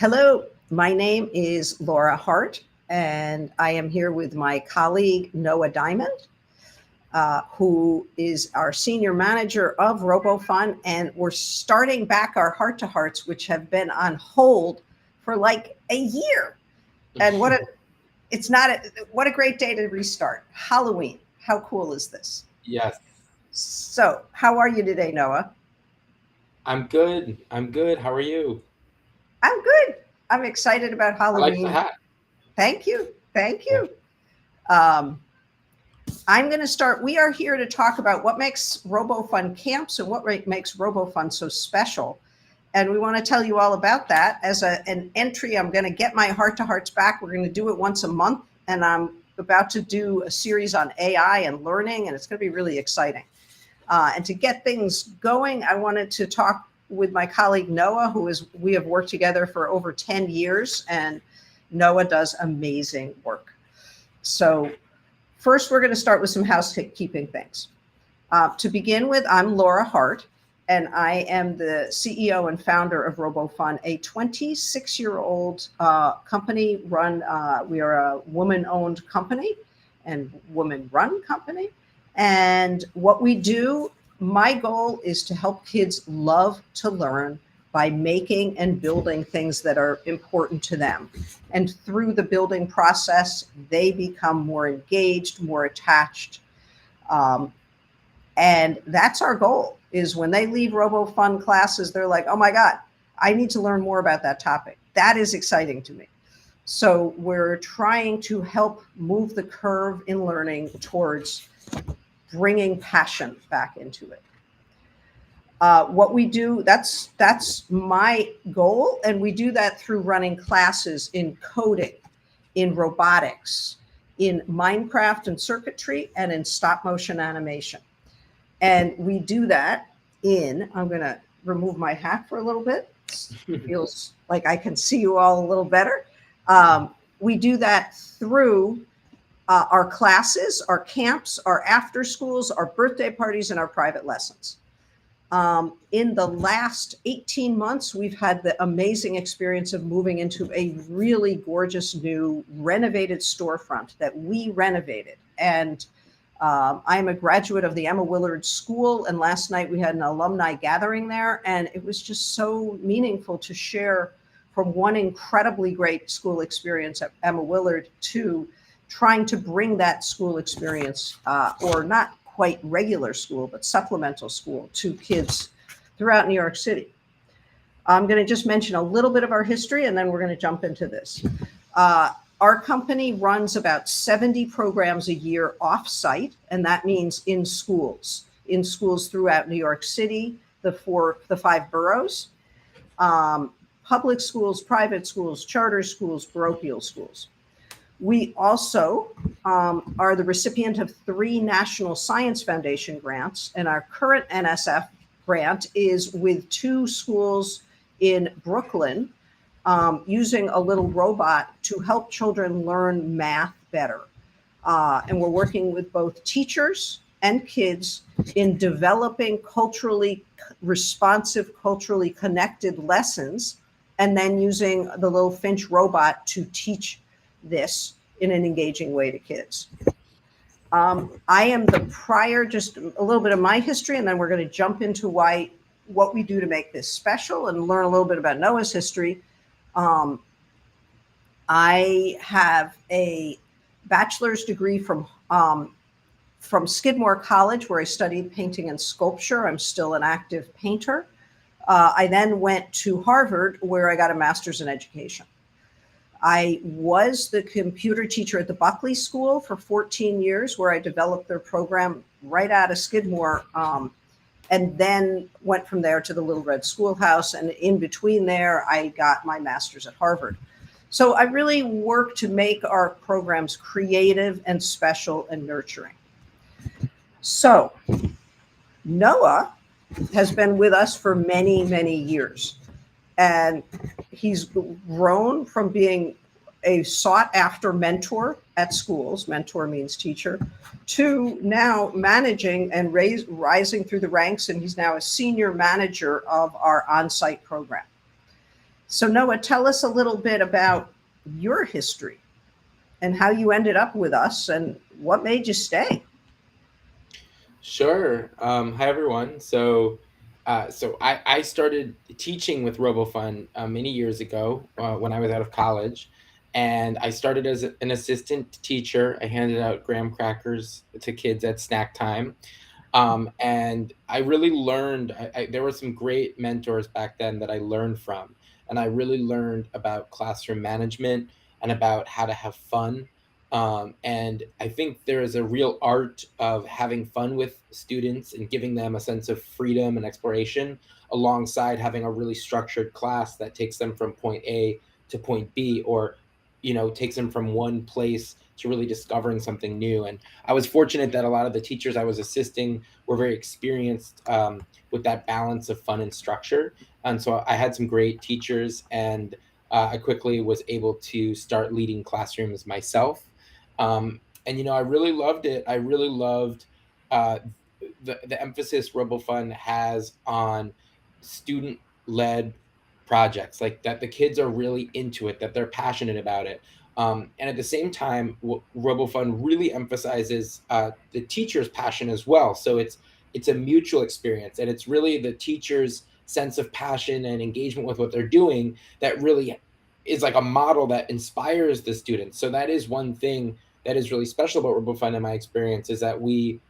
Hello, my name is Laura Hart, and I am here with my colleague Noah Diamond, who is our senior manager of Robofun. And we're starting back our heart to hearts, which have been on hold for like a year. And what a great day to restart. Halloween. How cool is this? Yes, So, how are you today, Noah? I'm good. I'm good. How are you? I'm good. I'm excited about I like the Halloween. hat. Thank you. Thank Yeah. you. Um, I'm going to start. We are here to talk about what makes RoboFun camps and what makes RoboFun so special. And we want to tell you all about that. As an entry, I'm going to get my heart to hearts back. We're going to do it once a month. And I'm about to do a series on AI and learning, and it's going to be really exciting. And to get things going, I wanted to talk with my colleague Noah, we have worked together for over 10 years, and Noah does amazing work. So first, we're going to start with some housekeeping things. To begin with, I'm Laura Hart, and I am the CEO and founder of RoboFun, a 26-year-old company run. We are a woman-owned company and woman-run company. And what we do, my goal is to help kids love to learn by making and building things that are important to them. And through the building process, they become more engaged, more attached. Um, and that's our goal, is when they leave RoboFun classes, they're like, oh my God, I need to learn more about that topic. That is exciting to me. So we're trying to help move the curve in learning towards bringing passion back into it. What we do, that's my goal. And we do that through running classes in coding, in robotics, in Minecraft and circuitry, and in stop motion animation. And we do that I'm going to remove my hat for a little bit. It feels like I can see you all a little better. We do that through our classes, our camps, our after schools, our birthday parties, and our private lessons. In the last 18 months, we've had the amazing experience of moving into a really gorgeous new renovated storefront that we renovated. And I'm a graduate of the Emma Willard School, and last night we had an alumni gathering there, and it was just so meaningful to share from one incredibly great school experience at Emma Willard to trying to bring that school experience, or not quite regular school, but supplemental school, to kids throughout New York City. I'm going to just mention a little bit of our history, and then we're going to jump into this. Our company runs about 70 programs a year off-site, and that means in schools throughout New York City, the five boroughs, public schools, private schools, charter schools, parochial schools. We also are the recipient of 3 National Science Foundation grants, and our current NSF grant is with 2 schools in Brooklyn, using a little robot to help children learn math better. And we're working with both teachers and kids in developing culturally responsive, culturally connected lessons, and then using the little Finch robot to teach this in an engaging way to kids. I am just a little bit of my history, and then we're going to jump into what we do to make this special and learn a little bit about Noah's history. I have a bachelor's degree from Skidmore College, where I studied painting and sculpture. I'm still an active painter. I then went to Harvard, where I got a master's in education. I was the computer teacher at the Buckley School for 14 years, where I developed their program right out of Skidmore, and then went from there to the Little Red Schoolhouse. And in between there, I got my master's at Harvard. So I really work to make our programs creative and special and nurturing. So Noah has been with us for many, many years. And he's grown from being a sought after mentor at schools, mentor means teacher, to now managing and rising through the ranks. And he's now a senior manager of our on-site program. So Noah, tell us a little bit about your history and how you ended up with us and what made you stay. Sure. Hi everyone. So I started teaching with Robofun many years ago when I was out of college, and I started as an assistant teacher. I handed out graham crackers to kids at snack time, and I really learned. There were some great mentors back then that I learned from, and I really learned about classroom management and about how to have fun. And I think there is a real art of having fun with students and giving them a sense of freedom and exploration alongside having a really structured class that takes them from point A to point B, or takes them from one place to really discovering something new. And I was fortunate that a lot of the teachers I was assisting were very experienced with that balance of fun and structure. And so I had some great teachers, and I quickly was able to start leading classrooms myself. And I really loved it. I really loved uh, the emphasis RoboFun has on student led projects, like that the kids are really into it, that they're passionate about it. And at the same time, RoboFun really emphasizes the teacher's passion as well. So it's a mutual experience, and it's really the teacher's sense of passion and engagement with what they're doing that really is like a model that inspires the students. So that is one thing that is really special about RoboFun in my experience, is that we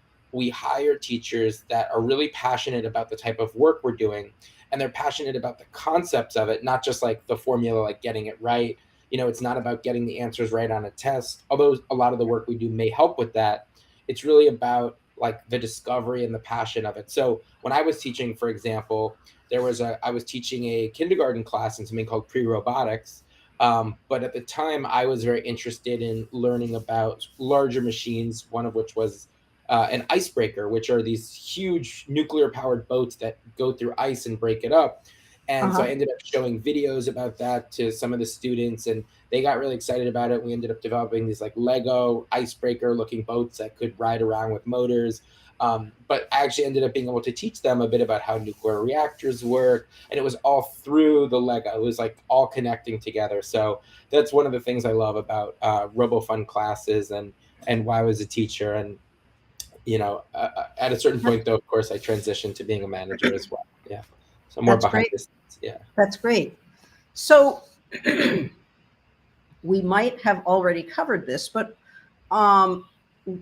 hire teachers that are really passionate about the type of work we're doing, and they're passionate about the concepts of it, not just like the formula, like getting it right. It's not about getting the answers right on a test, although a lot of the work we do may help with that. It's really about like the discovery and the passion of it. So when I was teaching, for example, I was teaching a kindergarten class in something called pre-robotics. But at the time, I was very interested in learning about larger machines, one of which was an icebreaker, which are these huge nuclear powered boats that go through ice and break it up. And so I Uh-huh. ended up showing videos about that to some of the students, and they got really excited about it. We ended up developing these like Lego icebreaker looking boats that could ride around with motors. But I actually ended up being able to teach them a bit about how nuclear reactors work. And it was all through the Lego. It was like all connecting together. So that's one of the things I love about RoboFun classes, and why I was a teacher. And at a certain point, though, of course, I transitioned to being a manager as well. Yeah. So more That's behind great. the scenes. Yeah. That's great. So we might have already covered this, but um,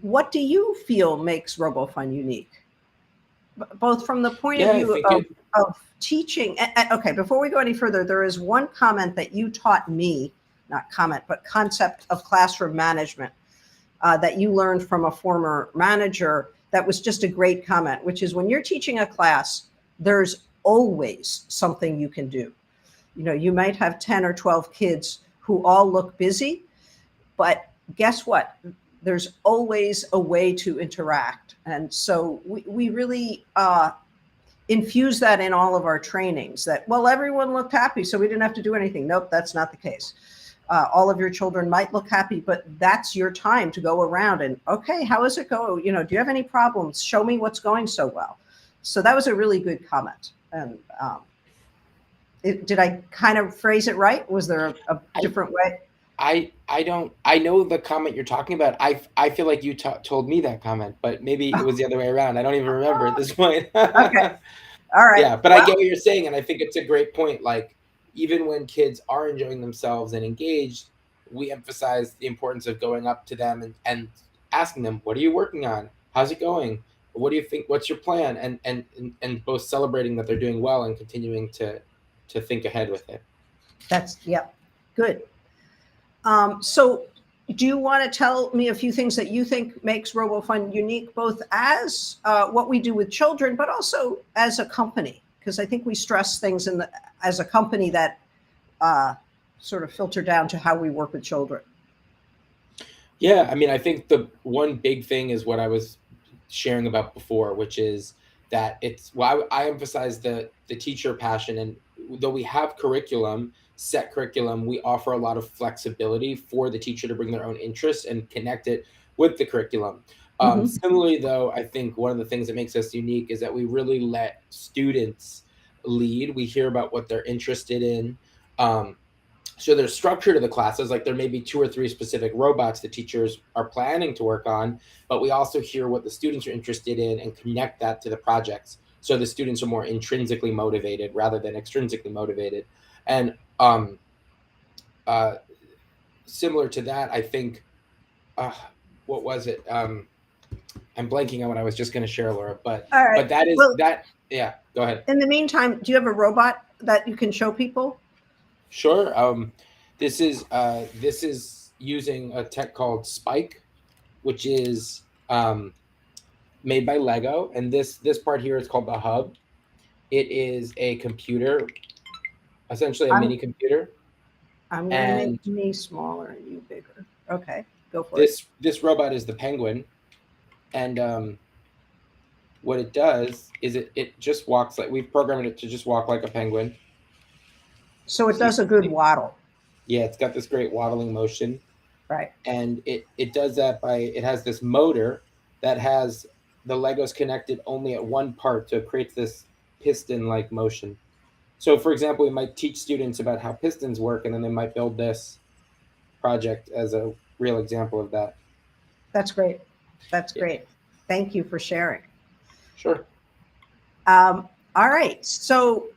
what do you feel makes RoboFun unique? Both from the point of Yeah, I view think it. of teaching. Okay, before we go any further, there is one comment that you taught me, not comment, but concept of classroom management that you learned from a former manager that was just a great comment, which is when you're teaching a class, there's always something you can do. You might have 10 or 12 kids who all look busy, but guess what? There's always a way to interact. And so we really infuse that in all of our trainings that, well, everyone looked happy, so we didn't have to do anything. Nope, that's not the case. All of your children might look happy, but that's your time to go around and, okay, how is it go? Do you have any problems? Show me what's going so well. So that was a really good comment. And did I kind of phrase it right? Was there a I different way? I don't. I know the comment you're talking about. I feel like you told me that comment, but maybe it was the other way around. I don't even remember at this point. Okay. All right. Yeah, but I Well, get what you're saying, and I think it's a great point. Like, even when kids are enjoying themselves and engaged, we emphasize the importance of going up to them and asking them, "What are you working on? How's it going? What do you think? What's your plan?" And both celebrating that they're doing well and continuing to think ahead with it. yeah, good. So do you want to tell me a few things that you think makes RoboFun unique, both as what we do with children, but also as a company? Because I think we stress things as a company that uh, sort of filter down to how we work with children. Yeah, I mean, I think the one big thing is what I was sharing about before, which is that it's well, I emphasize the teacher passion, and though we have set curriculum, we offer a lot of flexibility for the teacher to bring their own interests and connect it with the curriculum. Hmm. Similarly, though, I think one of the things that makes us unique is that we really let students lead. We hear about what they're interested in. So there's structure to the classes, like there may be 2 or 3 specific robots the teachers are planning to work on, but we also hear what the students are interested in and connect that to the projects. So the students are more intrinsically motivated rather than extrinsically motivated. And uh, similar to that, I think, uh, what was it? I'm blanking on what I was just going to share, Laura, All right. but that is Well, that. Yeah, go ahead. in the meantime, do you have a robot that you can show people? Sure. This is using a tech called Spike, which is made by Lego, and this part here is called the hub. It is a computer, essentially a I'm mini computer, I'm going to make and me smaller and you bigger. Okay, go for it. this robot is the penguin, and what it does is it just walks like we've programmed it to just walk like a penguin. So it So you does a can good see, waddle, yeah, it's got this great waddling motion, right? and it does that by it has this motor that has the Legos connected only at one part, so it creates this piston like motion. So for example, we might teach students about how pistons work, and then they might build this project as a real example of that. That's great. That's Yeah, great. Thank you for sharing. sure. All right. So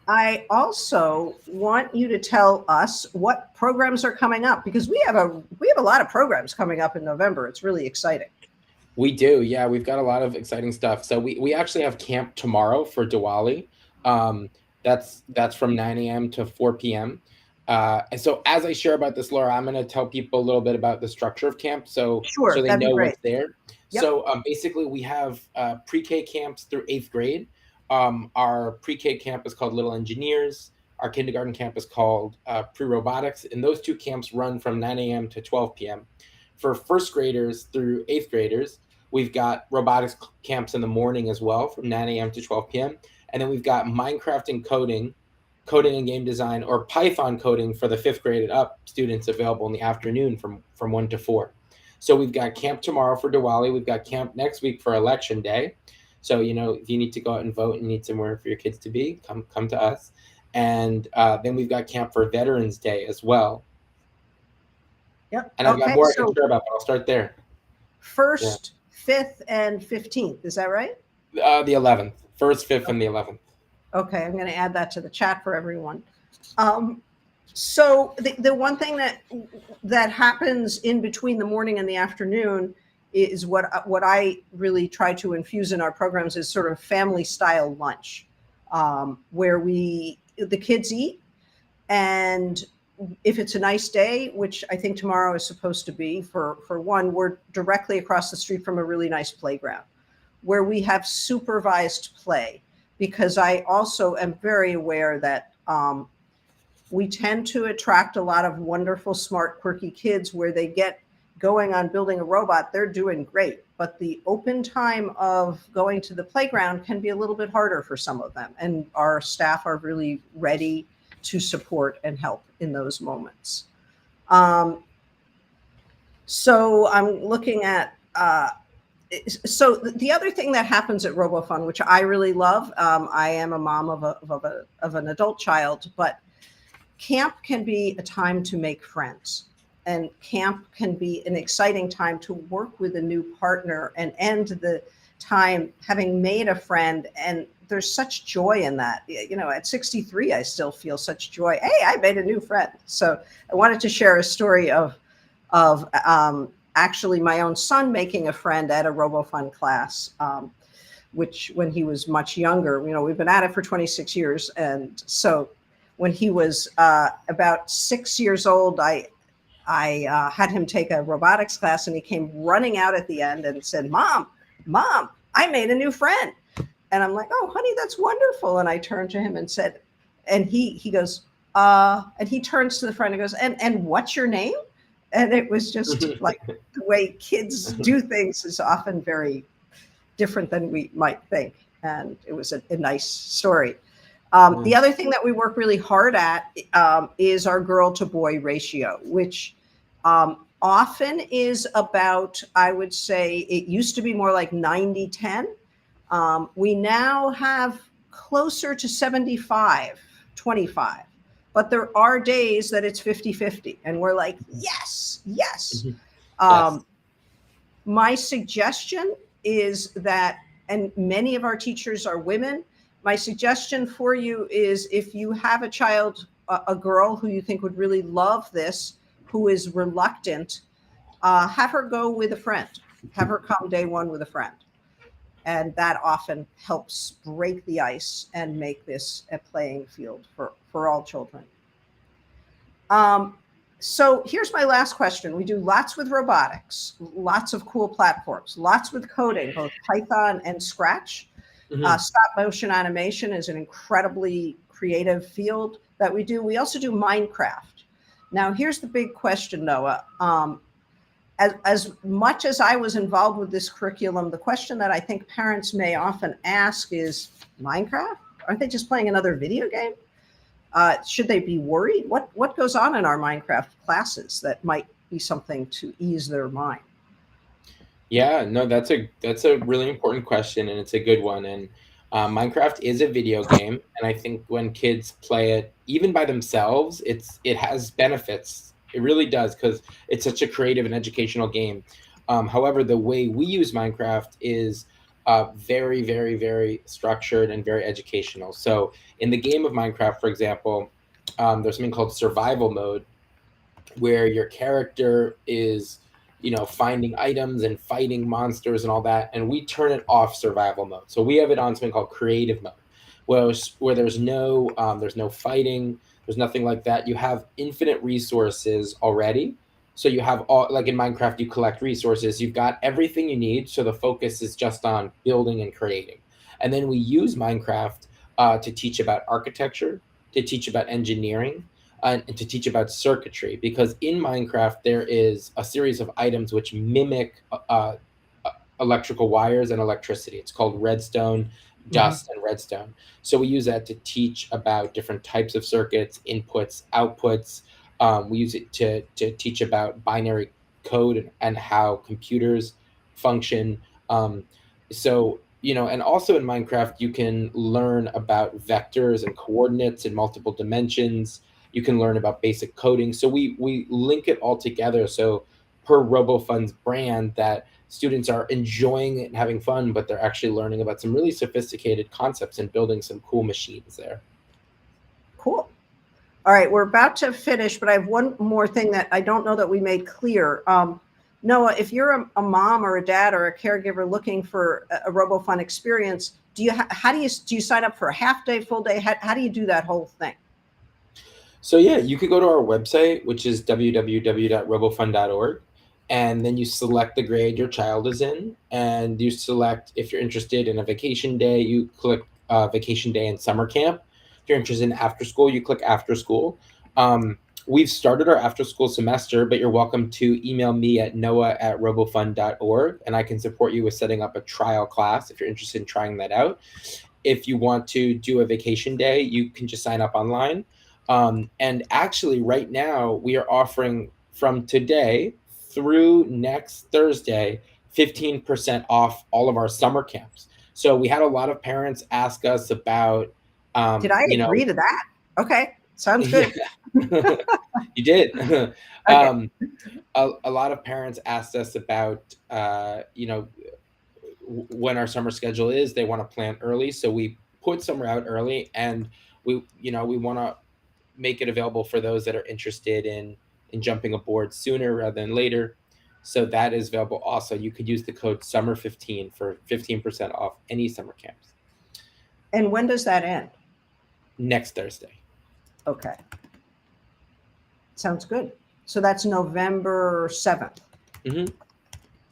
I also want you to tell us what programs are coming up, because we have a lot of programs coming up in November. It's really exciting. We do, yeah. We've got a lot of exciting stuff. So we actually have camp tomorrow for Diwali. Um, that's from 9 a.m. to 4 p.m. And so as I share about this, Laura, I'm going to tell people a little bit about the structure of camp, so Sure, they that'd be know great. what's there. Yep. So basically, we have pre-K camps through 8th grade. Our pre-K camp is called Little Engineers. Our kindergarten camp is called Pre-Robotics, and those 2 camps run from 9 a.m. to 12 p.m. For first graders through 8th graders, we've got robotics camps in the morning as well from 9 a.m. to 12 p.m. And then we've got Minecraft and coding and game design, or Python coding for the 5th grade and up students available in the afternoon from 1 to 4. So we've got camp tomorrow for Diwali. We've got camp next week for Election Day. So, if you need to go out and vote and need somewhere for your kids to be, come to us. And then we've got camp for Veterans Day as well. Yep. And I've got Okay. more I can So share about, but I'll start there. Yeah. 1st, 5th, and 15th. Is that right? The 11th, 1st, 5th, and the 11th. Okay. I'm going to add that to the chat for everyone. So the one thing that happens in between the morning and the afternoon is what I really try to infuse in our programs is sort of family style lunch, where the kids eat, and if it's a nice day, which I think tomorrow is supposed to be, for one, we're directly across the street from a really nice playground where we have supervised play, because I also am very aware that we tend to attract a lot of wonderful, smart, quirky kids where they get going on building a robot. They're doing great, but the open time of going to the playground can be a little bit harder for some of them. And our staff are really ready to support and help in those moments. So I'm looking at, so the other thing that happens at Robofun, which I really love, I am a mom of an adult child, but camp can be a time to make friends, and camp can be an exciting time to work with a new partner and end the time having made a friend. And there's such joy in that. At 63, I still feel such joy. Hey, I made a new friend. So I wanted to share a story of actually my own son making a friend at a Robofun class, which when he was much younger, we've been at it for 26 years. And so when he was about 6 years old, I had him take a robotics class, and he came running out at the end and said, Mom, I made a new friend. And I'm like, oh, honey, that's wonderful. And I turned to him and said, and he goes, and he turns to the friend and goes, and what's your name? And it was just like the way kids do things is often very different than we might think. And it was a nice story. The other thing that we work really hard at is our girl to boy ratio, which often is about, I would say, it used to be more like 90-10. We now have closer to 75-25. but there are days that it's 50-50, and we're like, yes, yes. Yes. My suggestion is that, and many of our teachers are women, my suggestion for you is, if you have a child, a girl who you think would really love this, who is reluctant, have her go with a friend. Have her come day one with a friend. And that often helps break the ice and make this a playing field for all children. So here's my last question. We do lots with robotics, lots of cool platforms, lots with coding, both Python and Scratch. Stop motion animation is an incredibly creative field that we do. We also do Minecraft. Now, here's the big question, Noah. As much as I was involved with this curriculum, the question that I think parents may often ask is, Minecraft? Aren't they just playing another video game? Should they be worried? What goes on in our Minecraft classes that might be something to ease their mind? Yeah, no, that's a really important question, and it's a good one. And Minecraft is a video game, and I think when kids play it, even by themselves, it has benefits. It really does, because it's such a creative and educational game. However, the way we use Minecraft is very, very, very structured and very educational. So in the game of Minecraft, for example, there's something called survival mode, where your character is, finding items and fighting monsters and all that, and we turn it off survival mode. So we have it on something called creative mode, where there's no fighting, there's nothing like that. You have infinite resources already. So you have all, like in Minecraft, you collect resources, you've got everything you need. So the focus is just on building and creating. And then we use Minecraft to teach about architecture, to teach about engineering, and to teach about circuitry, because in Minecraft there is a series of items which mimic electrical wires and electricity. It's called redstone, dust, and redstone. So we use that to teach about different types of circuits, inputs, outputs. We use it to teach about binary code and how computers function. And also in Minecraft, you can learn about vectors and coordinates in multiple dimensions. You can learn about basic coding. So we link it all together. So per Robofun's brand, that students are enjoying it and having fun, but they're actually learning about some really sophisticated concepts and building some cool machines there. Cool. All right, we're about to finish, but I have one more thing that I don't know that we made clear. Noah, if you're a mom or a dad or a caregiver looking for a Robofun experience, do you sign up for a half day, full day? How do you do that whole thing? So yeah, you could go to our website, which is www.robofun.org, and then you select the grade your child is in, and you select, if you're interested in a vacation day, you click vacation day and summer camp. If you're interested in after school, you click after school. We've started our after school semester, but you're welcome to email me at noah@robofun.org, and I can support you with setting up a trial class if you're interested in trying that out. If you want to do a vacation day, you can just sign up online. And actually, right now, we are offering, from today through next Thursday, 15% off all of our summer camps. So we had a lot of parents ask us about, Did I agree to that? Okay, sounds good. Yeah, you did. Okay. A lot of parents asked us about, when our summer schedule is. They want to plan early, so we put summer out early, and we want to make it available for those that are interested in jumping aboard sooner rather than later. So that is available also. You could use the code SUMMER15 for 15% off any summer camps. And when does that end? Next Thursday. Okay. Sounds good. So that's November 7th. Mm-hmm.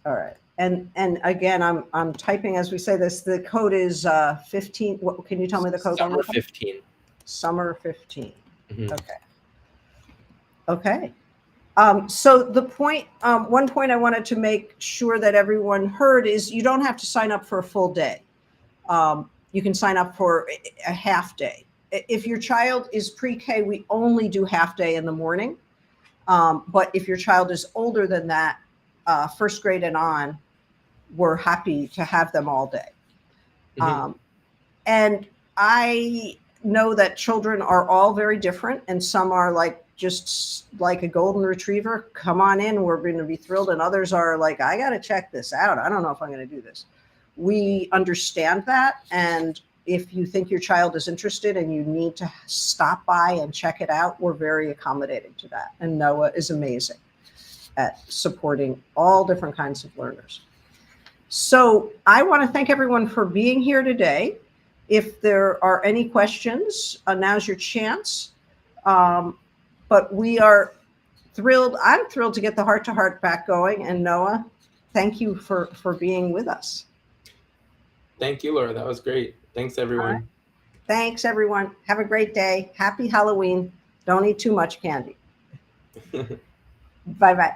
All right. And again, I'm typing as we say this. The code is 15. What, can you tell me the code? Summer 15. Summer 15. Mm-hmm. Okay. Okay. So the point, one point I wanted to make sure that everyone heard is, you don't have to sign up for a full day. You can sign up for a half day. If your child is pre-K, we only do half day in the morning. But if your child is older than that, first grade and on, we're happy to have them all day. Mm-hmm. And I know that children are all very different, and some are like just like a golden retriever. Come on in, we're going to be thrilled. And others are like, I got to check this out. I don't know if I'm going to do this. We understand that. And if you think your child is interested and you need to stop by and check it out, we're very accommodating to that. And Noah is amazing at supporting all different kinds of learners. So I want to thank everyone for being here today. If there are any questions, now's your chance. But we are thrilled. I'm thrilled to get the Heart to Heart back going. And Noah, thank you for being with us. Thank you, Laura. That was great. Thanks, everyone. Right. Thanks, everyone. Have a great day. Happy Halloween. Don't eat too much candy. Bye-bye.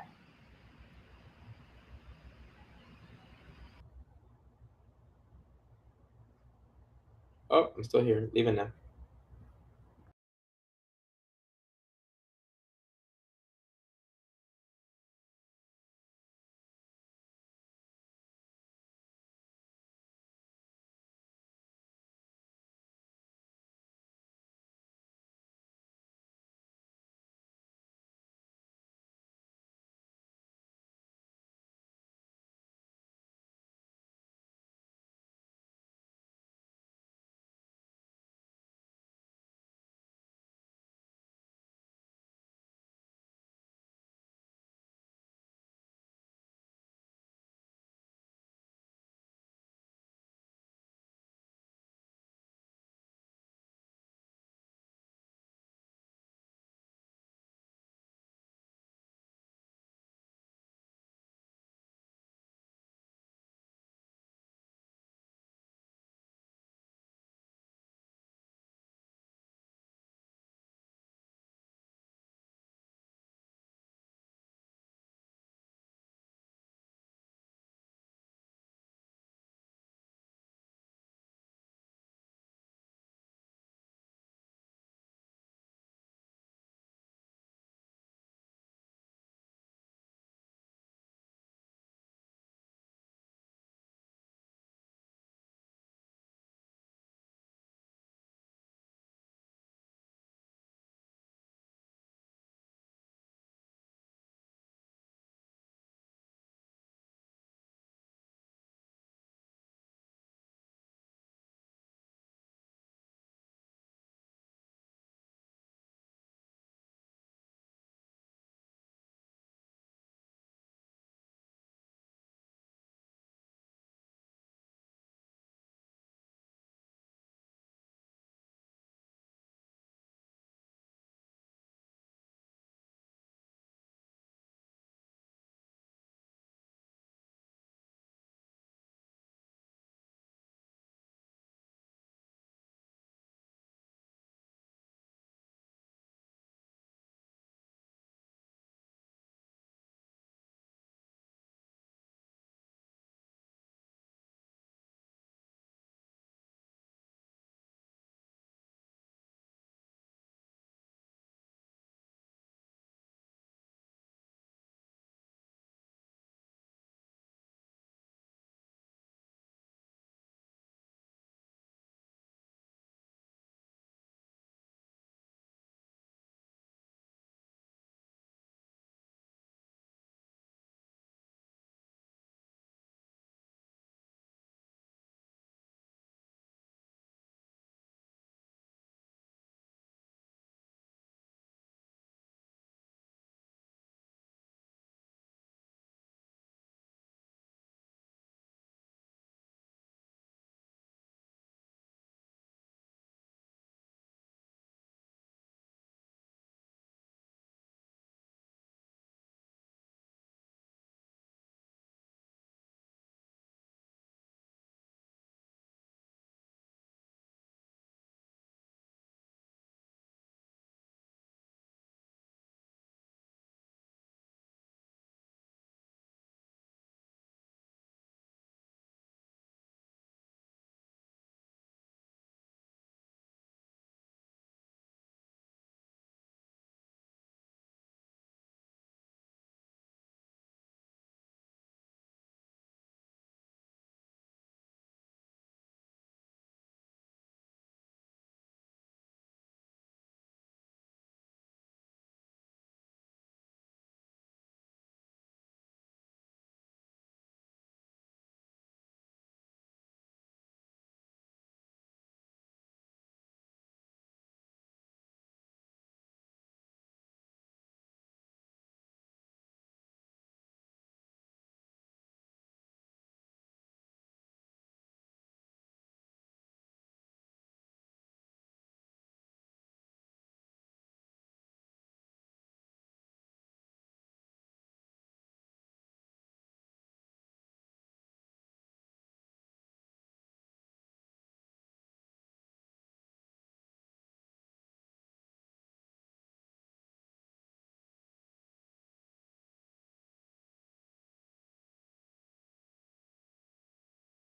Oh, I'm still here. Leaving now.